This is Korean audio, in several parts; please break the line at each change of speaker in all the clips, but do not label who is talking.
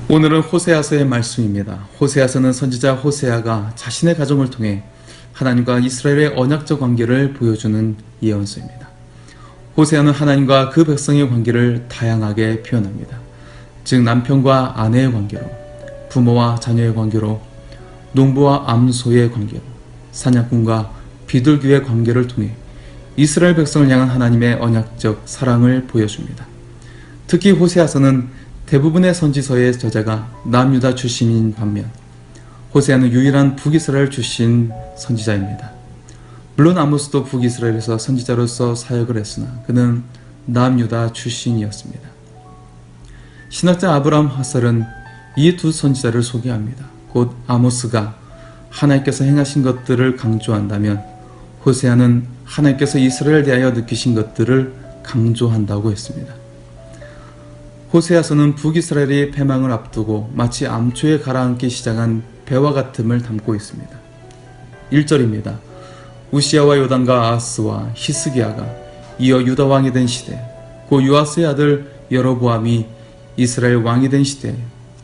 오늘은 호세아서의 말씀입니다. 호세아서는 선지자 호세아가 자신의 가정을 통해 하나님과 이스라엘의 언약적 관계를 보여주는 예언서입니다. 호세아는 하나님과 그 백성의 관계를 다양하게 표현합니다. 즉 남편과 아내의 관계로, 부모와 자녀의 관계로, 농부와 암소의 관계로, 사냥꾼과 비둘기의 관계를 통해 이스라엘 백성을 향한 하나님의 언약적 사랑을 보여줍니다. 특히 호세아서는 대부분의 선지서의 저자가 남유다 출신인 반면 호세아는 유일한 북이스라엘 출신 선지자입니다. 물론 아모스도 북이스라엘에서 선지자로서 사역을 했으나 그는 남유다 출신이었습니다. 신학자 아브라함 화살은 이 두 선지자를 소개합니다. 곧 아모스가 하나님께서 행하신 것들을 강조한다면 호세아는 하나님께서 이스라엘에 대하여 느끼신 것들을 강조한다고 했습니다. 호세아서는 북이스라엘의 패망을 앞두고 마치 암초에 가라앉기 시작한 배와 같음을 담고 있습니다. 1절입니다. 우시아와 요담과 아하스와 히스기야가 이어 유다 왕이 된 시대, 고 요아스의 아들 여로보암이 이스라엘 왕이 된 시대,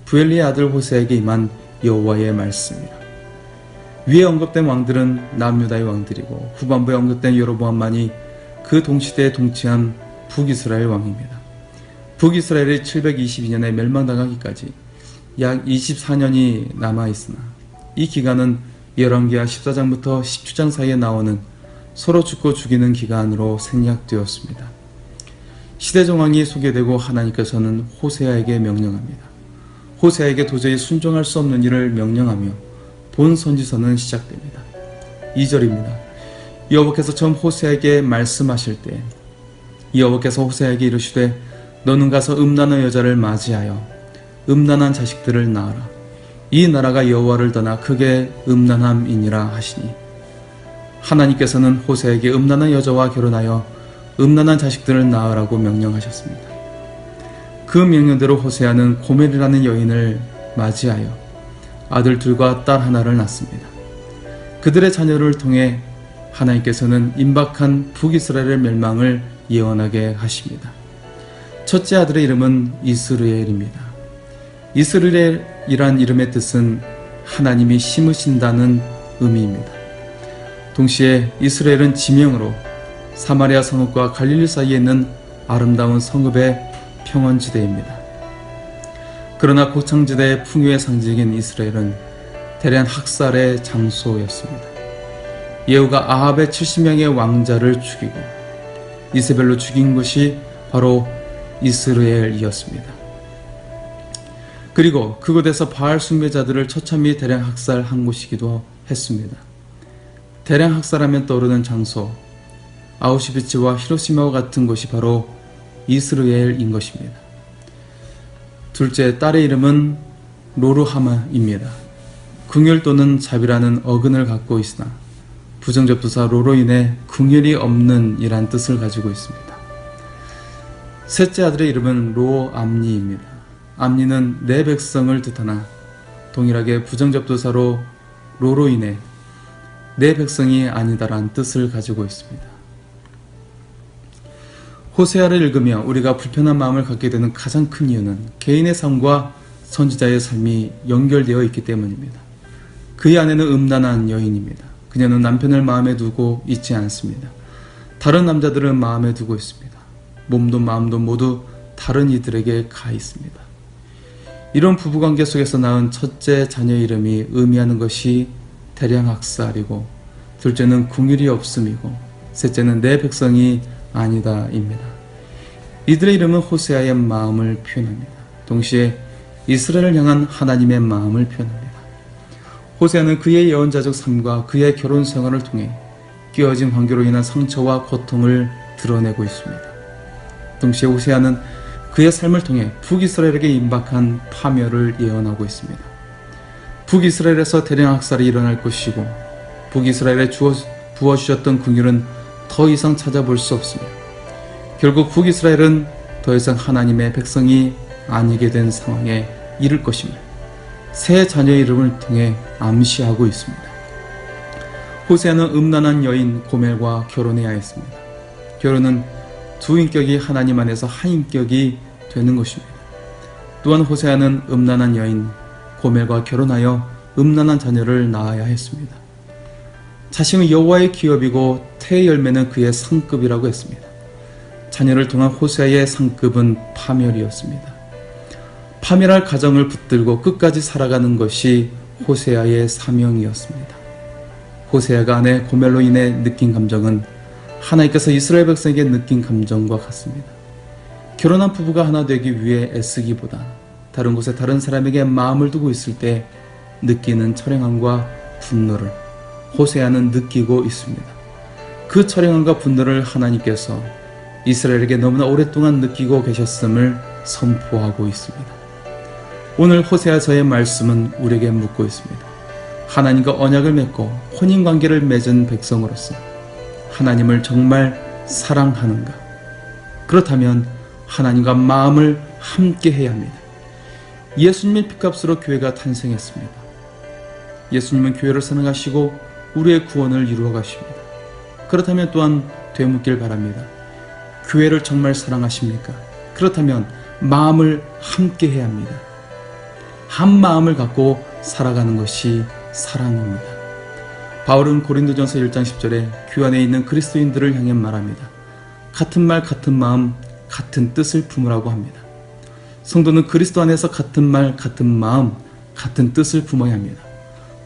부엘리의 아들 호세아에게 임한 여호와의 말씀이라. 위에 언급된 왕들은 남유다의 왕들이고 후반부에 언급된 여로보암만이 그 동시대에 통치한 북이스라엘 왕입니다. 북이스라엘이 722년에 멸망당하기까지 약 24년이 남아있으나 이 기간은 열왕기하 14장부터 17장 사이에 나오는 서로 죽고 죽이는 기간으로 생략되었습니다. 시대 정황이 소개되고 하나님께서는 호세아에게 명령합니다. 호세아에게 도저히 순종할 수 없는 일을 명령하며 본 선지서는 시작됩니다. 2절입니다. 여호와께서 처음 호세아에게 말씀하실 때 여호와께서 호세아에게 이르시되 너는 가서 음란한 여자를 맞이하여 음란한 자식들을 낳아라. 이 나라가 여호와를 떠나 크게 음란함이니라 하시니, 하나님께서는 호세아에게 음란한 여자와 결혼하여 음란한 자식들을 낳으라고 명령하셨습니다. 그 명령대로 호세아는 고멜이라는 여인을 맞이하여 아들 둘과 딸 하나를 낳습니다. 그들의 자녀를 통해 하나님께서는 임박한 북이스라엘의 멸망을 예언하게 하십니다. 첫째 아들의 이름은 이스르엘입니다. 이스르엘이란 이름의 뜻은 하나님이 심으신다는 의미입니다. 동시에 이스라엘은 지명으로 사마리아 성읍과 갈릴리 사이에 있는 아름다운 성읍의 평원지대입니다. 그러나 고창지대의 풍요의 상징인 이스라엘은 대량 학살의 장소였습니다. 예후가 아합의 70명의 왕자를 죽이고 이세벨로 죽인 것이 바로 이스르엘이었습니다. 그리고 그곳에서 바알 숭배자들을 처참히 대량 학살한 곳이기도 했습니다. 대량 학살하면 떠오르는 장소, 아우슈비츠와 히로시마와 같은 곳이 바로 이스르엘인 것입니다. 둘째, 딸의 이름은 로르하마입니다. 궁율 또는 자비라는 어근을 갖고 있으나 부정적 부사 로로 인해 궁율이 없는 이란 뜻을 가지고 있습니다. 셋째 아들의 이름은 로암니입니다. 암니는 내 백성을 뜻하나 동일하게 부정접두사로 로로 인해 내 백성이 아니다란 뜻을 가지고 있습니다. 호세아를 읽으며 우리가 불편한 마음을 갖게 되는 가장 큰 이유는 개인의 삶과 선지자의 삶이 연결되어 있기 때문입니다. 그의 아내는 음란한 여인입니다. 그녀는 남편을 마음에 두고 있지 않습니다. 다른 남자들을 마음에 두고 있습니다. 몸도 마음도 모두 다른 이들에게 가 있습니다. 이런 부부관계 속에서 낳은 첫째 자녀 이름이 의미하는 것이 대량 학살이고, 둘째는 궁율이 없음이고, 셋째는 내 백성이 아니다입니다. 이들의 이름은 호세아의 마음을 표현합니다. 동시에 이스라엘을 향한 하나님의 마음을 표현합니다. 호세아는 그의 예언자적 삶과 그의 결혼 생활을 통해 끼어진 관계로 인한 상처와 고통을 드러내고 있습니다. 동시에 호세아는 그의 삶을 통해 북이스라엘에게 임박한 파멸을 예언하고 있습니다. 북이스라엘에서 대량 학살이 일어날 것이고 북이스라엘에 부어주셨던 궁율은 더 이상 찾아볼 수 없으며 결국 북이스라엘은 더 이상 하나님의 백성이 아니게 된 상황에 이를 것이며 새 자녀의 이름을 통해 암시하고 있습니다. 호세아는 음란한 여인 고멜과 결혼해야 했습니다. 결혼은 두 인격이 하나님 안에서 한 인격이 되는 것입니다. 또한 호세아는 음란한 여인 고멜과 결혼하여 음란한 자녀를 낳아야 했습니다. 자신은 여호와의 기업이고 태의 열매는 그의 상급이라고 했습니다. 자녀를 통한 호세아의 상급은 파멸이었습니다. 파멸할 가정을 붙들고 끝까지 살아가는 것이 호세아의 사명이었습니다. 호세아가 아내 고멜로 인해 느낀 감정은 하나님께서 이스라엘 백성에게 느낀 감정과 같습니다. 결혼한 부부가 하나 되기 위해 애쓰기보다 다른 곳에 다른 사람에게 마음을 두고 있을 때 느끼는 철행함과 분노를 호세아는 느끼고 있습니다. 그 철행함과 분노를 하나님께서 이스라엘에게 너무나 오랫동안 느끼고 계셨음을 선포하고 있습니다. 오늘 호세아서의 말씀은 우리에게 묻고 있습니다. 하나님과 언약을 맺고 혼인관계를 맺은 백성으로서 하나님을 정말 사랑하는가? 그렇다면 하나님과 마음을 함께 해야 합니다. 예수님의 피값으로 교회가 탄생했습니다. 예수님은 교회를 사랑하시고 우리의 구원을 이루어 가십니다. 그렇다면 또한 되묻길 바랍니다. 교회를 정말 사랑하십니까? 그렇다면 마음을 함께 해야 합니다. 한 마음을 갖고 살아가는 것이 사랑입니다. 바울은 고린도전서 1장 10절에 교회 안에 있는 그리스도인들을 향해 말합니다. 같은 말, 같은 마음, 같은 뜻을 품으라고 합니다. 성도는 그리스도 안에서 같은 말, 같은 마음, 같은 뜻을 품어야 합니다.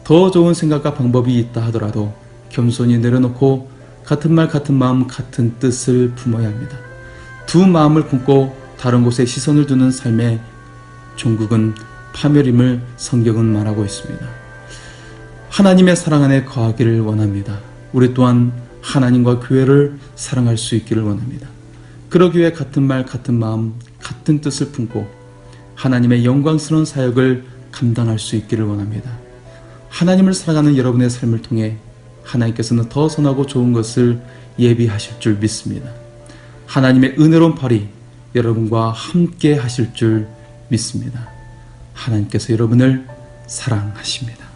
더 좋은 생각과 방법이 있다 하더라도 겸손히 내려놓고 같은 말, 같은 마음, 같은 뜻을 품어야 합니다. 두 마음을 품고 다른 곳에 시선을 두는 삶의 종국은 파멸임을 성경은 말하고 있습니다. 하나님의 사랑 안에 거하기를 원합니다. 우리 또한 하나님과 교회를 사랑할 수 있기를 원합니다. 그러기 위해 같은 말, 같은 마음, 같은 뜻을 품고 하나님의 영광스러운 사역을 감당할 수 있기를 원합니다. 하나님을 사랑하는 여러분의 삶을 통해 하나님께서는 더 선하고 좋은 것을 예비하실 줄 믿습니다. 하나님의 은혜로운 팔이 여러분과 함께 하실 줄 믿습니다. 하나님께서 여러분을 사랑하십니다.